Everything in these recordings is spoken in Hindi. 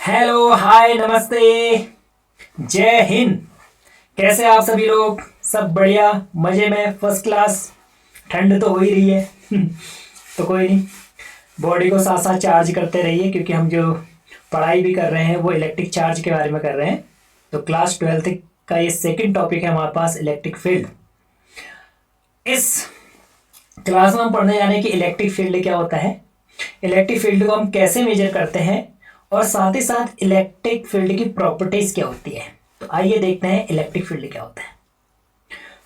हेलो हाय नमस्ते जय हिंद। कैसे आप सभी लोग? सब बढ़िया, मज़े में, फर्स्ट क्लास। ठंड तो हो ही रही है तो कोई नहीं, बॉडी को साथ साथ चार्ज करते रहिए क्योंकि हम जो पढ़ाई भी कर रहे हैं वो इलेक्ट्रिक चार्ज के बारे में कर रहे हैं। तो क्लास 12th का ये सेकंड टॉपिक है हमारे पास, इलेक्ट्रिक फील्ड। इस क्लास में हम पढ़ने जाने की इलेक्ट्रिक फील्ड क्या होता है, इलेक्ट्रिक फील्ड को हम कैसे मेजर करते हैं, और साथ ही साथ इलेक्ट्रिक फील्ड की प्रॉपर्टीज क्या होती है। तो आइए देखते हैं इलेक्ट्रिक फील्ड क्या होता है।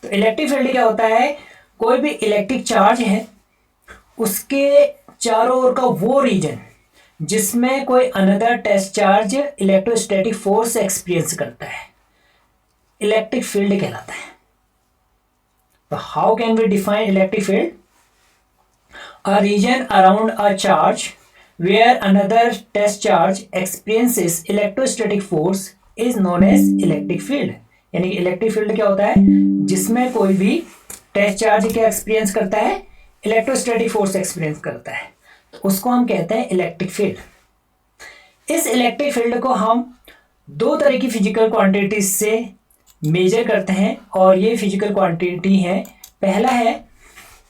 तो इलेक्ट्रिक फील्ड क्या होता है, कोई भी इलेक्ट्रिक चार्ज है उसके चारों ओर का वो रीजन जिसमें कोई another test charge electrostatic force experience करता है, इलेक्ट्रिक फील्ड कहलाता है। तो how can we define electric field? A region around a charge where another test charge experiences electrostatic force is known as electric field। यानी कि इलेक्ट्रिक फील्ड क्या होता है, जिसमें कोई भी टेस्ट चार्ज क्या एक्सपीरियंस करता है, इलेक्ट्रोस्टैटिक फोर्स एक्सपीरियंस करता है, तो उसको हम कहते हैं इलेक्ट्रिक फील्ड। इस इलेक्ट्रिक फील्ड को हम दो तरह की फिजिकल क्वांटिटीज से मेजर करते हैं, और ये फिजिकल क्वांटिटी है, पहला है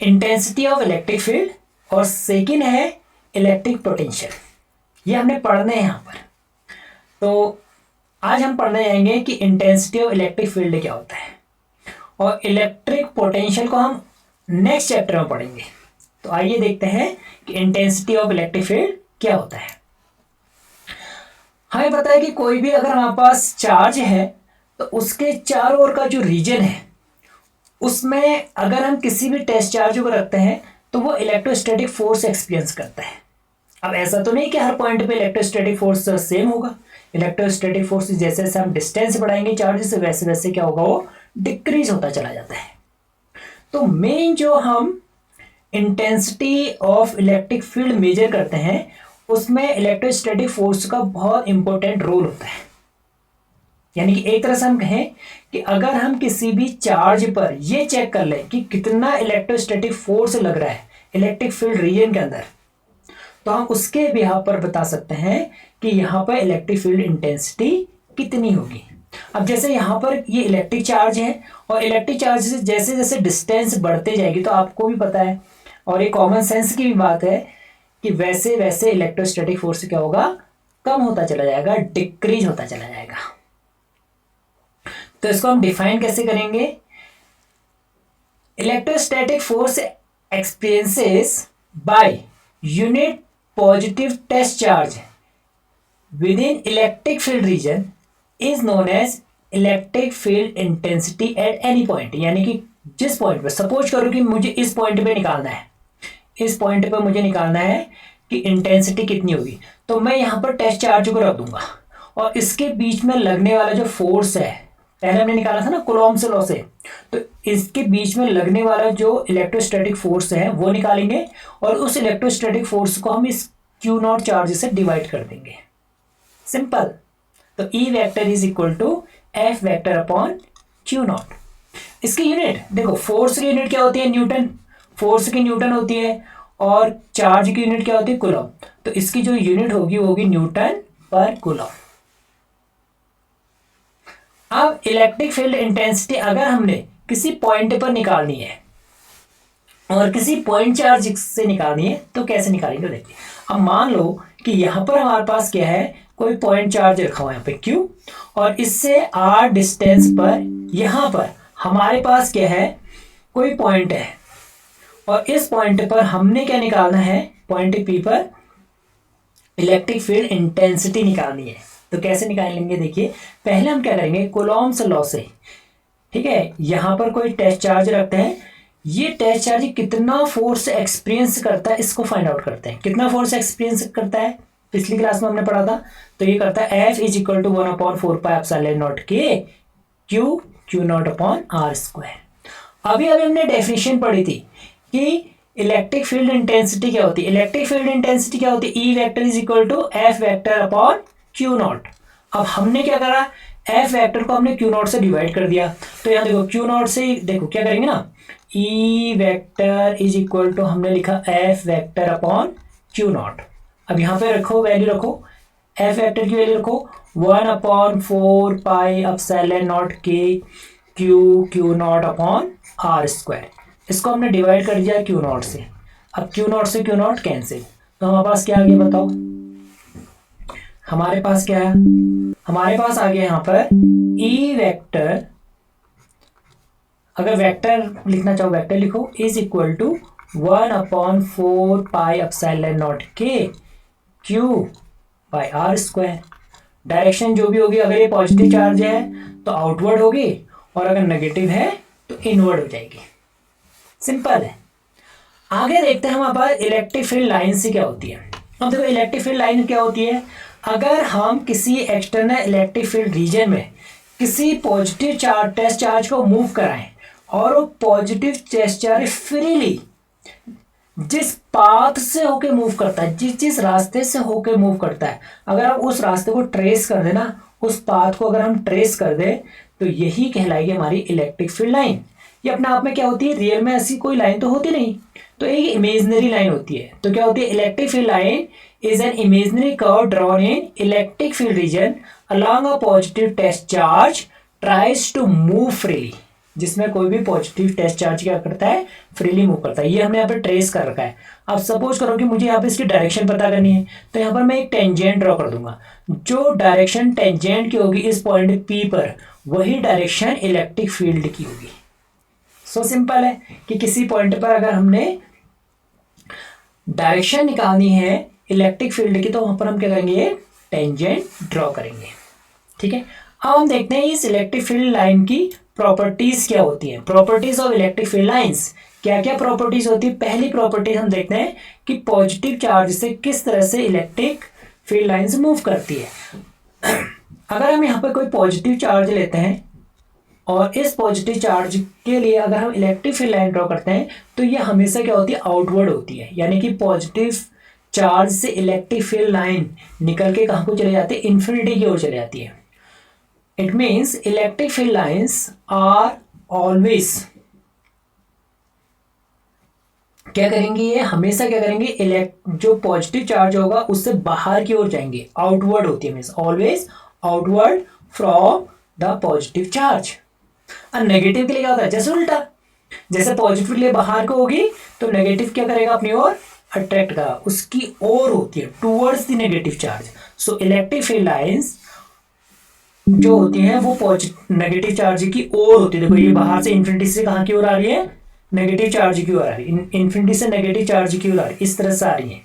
इंटेंसिटी ऑफ इलेक्ट्रिक फील्ड और सेकेंड है इलेक्ट्रिक पोटेंशियल। ये हमने पढ़ने हैं यहाँ पर। तो आज हम पढ़ने जाएंगे कि इंटेंसिटी ऑफ इलेक्ट्रिक फील्ड क्या होता है, और इलेक्ट्रिक पोटेंशियल को हम नेक्स्ट चैप्टर में पढ़ेंगे। तो आइए देखते हैं कि इंटेंसिटी ऑफ इलेक्ट्रिक फील्ड क्या होता है। हमें पता है कि कोई भी अगर हमारे पास चार्ज है तो उसके चारों ओर का जो रीजन है उसमें अगर हम किसी भी टेस्ट चार्ज को रखते हैं तो वो इलेक्ट्रोस्टैटिक फोर्स एक्सपीरियंस करता है। अब ऐसा तो नहीं कि हर पॉइंट पे इलेक्ट्रोस्टैटिक फोर्स सेम होगा। इलेक्ट्रोस्टैटिक फोर्स जैसे जैसे हम डिस्टेंस बढ़ाएंगे चार्ज से, वैसे वैसे क्या होगा, वो डिक्रीज होता चला जाता है। तो मेन जो हम intensity of electric field measure करते हैं उसमें इलेक्ट्रोस्टैटिक फोर्स का बहुत इंपॉर्टेंट रोल होता है। यानी कि एक तरह से हम कहें कि अगर हम किसी भी चार्ज पर ये चेक कर लें कि कितना इलेक्ट्रोस्टैटिक फोर्स लग रहा है इलेक्ट्रिक फील्ड रीजन के अंदर, तो हम उसके बिहाफ पर बता सकते हैं कि यहाँ पर इलेक्ट्रिक फील्ड इंटेंसिटी कितनी होगी। अब जैसे यहाँ पर ये इलेक्ट्रिक चार्ज है, और इलेक्ट्रिक चार्ज से जैसे जैसे डिस्टेंस बढ़ते जाएगी, तो आपको भी पता है और ये कॉमन सेंस की भी बात है कि वैसे वैसे इलेक्ट्रोस्टैटिक फोर्स क्या होगा, कम होता चला जाएगा, डिक्रीज होता चला जाएगा। तो इसको हम डिफाइन कैसे करेंगे? Electrostatic force experiences by unit positive test charge with in electric field region is known as electric field intensity at any point. यानी कि जिस पॉइंट पे, सपोज करो कि मुझे इस पॉइंट पे निकालना है, इस पॉइंट पे मुझे निकालना है कि इंटेंसिटी कितनी होगी, तो मैं यहाँ पर टेस्ट चार्ज को रख दूंगा, और इसके बीच में लगने वाला जो फोर्स है, पहले हमने निकाला था ना कूलॉम्स लॉ से, तो इसके बीच में लगने वाला जो इलेक्ट्रोस्टैटिक फोर्स है वो निकालेंगे, और उस इलेक्ट्रोस्टैटिक फोर्स को हम इस क्यू नॉट चार्ज से डिवाइड कर देंगे। सिंपल। तो E vector is equal to F vector upon q naught. इसकी यूनिट देखो, फोर्स की यूनिट क्या होती है, न्यूटन। फोर्स की न्यूटन होती है, और चार्ज की यूनिट क्या होती है, कूलॉम। तो इसकी जो यूनिट होगी वो होगी न्यूटन पर कूलॉम। अब इलेक्ट्रिक फील्ड इंटेंसिटी अगर हमने किसी पॉइंट पर निकालनी है और किसी पॉइंट चार्ज से निकालनी है तो कैसे निकालेंगे देखिए। अब मान लो कि यहाँ पर हमारे पास क्या है, कोई पॉइंट चार्ज रखा हुआ है यहाँ पे Q, और इससे R डिस्टेंस पर यहाँ पर हमारे पास क्या है, कोई पॉइंट है, और इस पॉइंट पर हमने क्या निकालना है, पॉइंट P पर इलेक्ट्रिक फील्ड इंटेंसिटी निकालनी है। तो कैसे निकालेंगे देखिए, पहले हम क्या करेंगे, कूलॉम्स लॉ से, ठीक है, यहां पर कोई टेस्ट चार्ज रखते हैं, ये टेस्ट चार्ज कितना फोर्स एक्सपीरियंस करता है इसको फाइंड आउट करते हैं। कितना फोर्स एक्सपीरियंस करता है, पिछली क्लास में हमने पढ़ा था, तो ये करता है एफ इज इक्वल टू 1/4πε0 के q naught upon r square. अभी हमने डेफिनेशन पढ़ी थी कि इलेक्ट्रिक फील्ड इंटेंसिटी क्या होती है। इलेक्ट्रिक फील्ड इंटेंसिटी क्या होती है, E vector is equal to F vector upon q naught. अब हमने क्या करा, एफ वेक्टर को हमने क्यू नॉट से डिवाइड कर दिया। तो यहाँ देखो क्यू नॉट से देखो क्या करेंगे ना, E vector is equal to हमने लिखा F vector upon q naught. अब यहाँ पे रखो, वैल्यू रखो, एफ वेक्टर की वैल्यू रखो 1/4 पाई एप्सिलॉन नॉट के q naught upon r square. इसको हमने डिवाइड कर दिया क्यू नॉट से। अब क्यू नॉट से क्यू नॉट कैंसिल, तो हमारे पास क्या आ गया बताओ? हमारे पास क्या है? हमारे पास आ गया यहाँ पर ई वेक्टर। अगर वेक्टर लिखना चाहो वेक्टर लिखो, is equal to 1/4 pi epsilon naught के q by r square. Direction जो भी होगी, अगर ये पॉजिटिव चार्ज है तो आउटवर्ड होगी, और अगर नेगेटिव है तो इनवर्ड हो जाएगी। सिंपल है। आगे देखते हैं हमारे पास इलेक्ट्रिक फील्ड लाइन से क्या होती है। अब देखो इलेक्ट्रिक फील्ड लाइन क्या होती है। अगर हम किसी एक्सटर्नल इलेक्ट्रिक फील्ड रीजन में किसी पॉजिटिव चार्ज टेस्ट चार्ज को मूव कराएं और वो पॉजिटिव टेस्ट चार्ज फ्रीली जिस पाथ से होके मूव करता है, जिस रास्ते से होके मूव करता है, अगर हम उस रास्ते को ट्रेस कर देना, उस पाथ को अगर हम ट्रेस कर दे, तो यही कहलाएगी हमारी इलेक्ट्रिक फील्ड लाइन। ये अपने आप में क्या होती है? रियल में ऐसी कोई लाइन तो होती नहीं, तो एक इमेजिनरी लाइन होती है। तो क्या होती है? Electric field line is an imaginary curve drawn in electric field region along a positive test charge tries to move freely, जिसमें कोई भी पॉजिटिव टेस्ट चार्ज क्या करता है? फ्रीली मूव करता है। ये हमने यहाँ पे ट्रेस कर रखा है। अब सपोज करो कि मुझे यहाँ पे इसकी डायरेक्शन पता करनी है, तो यहाँ पर मैं एक टेंजेंट ड्रॉ कर दूंगा। जो डायरेक्शन टेंजेंट की होगी इस पॉइंट पी पर, वही डायरेक्शन इलेक्ट्रिक फील्ड की होगी। सो सिंपल है कि किसी पॉइंट पर अगर हमने डायरेक्शन निकालनी है इलेक्ट्रिक फील्ड की, तो वहां पर हम क्या करेंगे? टेंजेंट ड्रॉ करेंगे। ठीक है। अब हम देखते हैं इस इलेक्ट्रिक फील्ड लाइन की प्रॉपर्टीज क्या होती हैं। Properties of electric field lines, क्या क्या प्रॉपर्टीज होती है? पहली प्रॉपर्टी हम देखते हैं कि पॉजिटिव चार्ज से किस तरह से इलेक्ट्रिक फील्ड लाइंस मूव करती है। अगर हम यहाँ पर कोई पॉजिटिव चार्ज लेते हैं और इस पॉजिटिव चार्ज के लिए अगर हम इलेक्ट्रिक फील्ड लाइन ड्रॉ करते हैं, तो ये हमेशा क्या होती है? आउटवर्ड होती है। यानी कि पॉजिटिव चार्ज से इलेक्ट्रिक फील्ड लाइन निकल के कहाँ को चले जाती है? इन्फिनिटी की ओर चले जाती है। It means electric field lines are always क्या करेंगी? ये हमेशा क्या करेंगे? जो पॉजिटिव चार्ज होगा उससे बाहर की ओर जाएंगे, आउटवर्ड होती है, means always outward from the positive charge. और नेगेटिव के लिए क्या होता है? जैसे उल्टा, जैसे पॉजिटिव के लिए बाहर को होगी तो नेगेटिव क्या करेगा? अपनी ओर अट्रैक्ट करेगा, उसकी ओर होती है, towards the negative charge. So electric field lines जो होती हैं वो पॉजिटिव नेगेटिव चार्ज की ओर होती है। देखो ये बाहर से इन्फिनिटी से कहाँ की ओर आ रही है? नेगेटिव चार्ज की ओर आ रही है। इन्फिनिटी से नेगेटिव चार्ज की ओर आ रही है, इस तरह से आ रही है,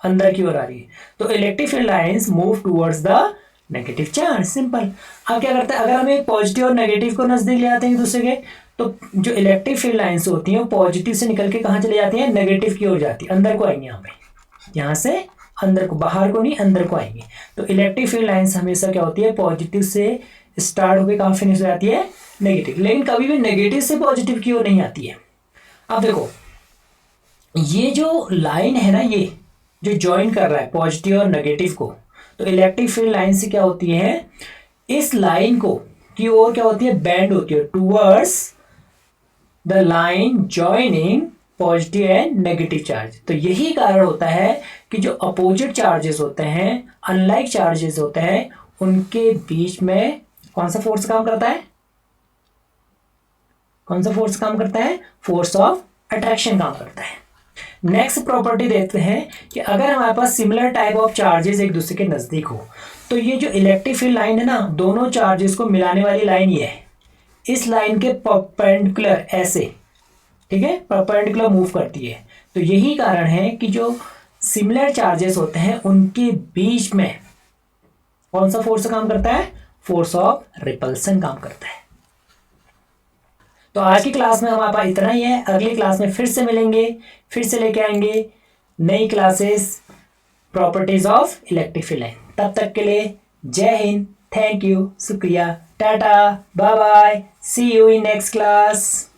अंदर की ओर आ रही है। तो electric field lines move towards the negative charge. Simple. अब क्या करते हैं? अगर हम एक पॉजिटिव और नेगेटिव को नजदीक ले आते हैं एक दूसरे के, तो जो इलेक्ट्रिक फील्ड लाइंस होती हैं वो पॉजिटिव से निकल के कहाँ चले जाती हैं? नेगेटिव की ओर जाती है, अंदर को आएंगे। यहाँ पे यहाँ से अंदर को, बाहर को नहीं, अंदर को आएंगे। तो इलेक्ट्रिक फील्ड लाइंस हमेशा क्या होती है? पॉजिटिव से स्टार्ट होकर कहाँ फिनिश हो जाती है? नेगेटिव। लेकिन कभी भी नेगेटिव से पॉजिटिव की ओर नहीं आती है। अब देखो ये जो लाइन है ना, ये जो ज्वाइन कर रहा है पॉजिटिव और नेगेटिव को, तो इलेक्ट्रिक फील्ड लाइन से क्या होती है? इस लाइन को की ओर क्या होती है? बेंड होती है towards the line joining positive and negative charge. तो यही कारण होता है कि जो अपोजिट चार्जेस होते हैं, अनलाइक चार्जेस होते हैं, उनके बीच में कौन सा फोर्स काम करता है? कौन सा फोर्स काम करता है? फोर्स ऑफ अट्रैक्शन काम करता है। नेक्स्ट प्रॉपर्टी देखते हैं कि अगर हमारे पास सिमिलर टाइप ऑफ चार्जेस एक दूसरे के नजदीक हो, तो ये जो इलेक्ट्रिक फील्ड लाइन है ना, दोनों चार्जेस को मिलाने वाली लाइन ये है। इस लाइन के परपेंडिकुलर ऐसे, ठीक है, परपेंडिकुलर मूव करती है। तो यही कारण है कि जो सिमिलर चार्जेस होते हैं उनके बीच में कौन सा फोर्स काम करता है? फोर्स ऑफ रिपल्सन काम करता है। तो आज की क्लास में हमारे पास इतना ही है। अगली क्लास में फिर से मिलेंगे, फिर से लेके आएंगे नई classes, properties of electric field line. तब तक के लिए जय हिंद, थैंक यू, शुक्रिया, टाटा, bye bye, see you in next class.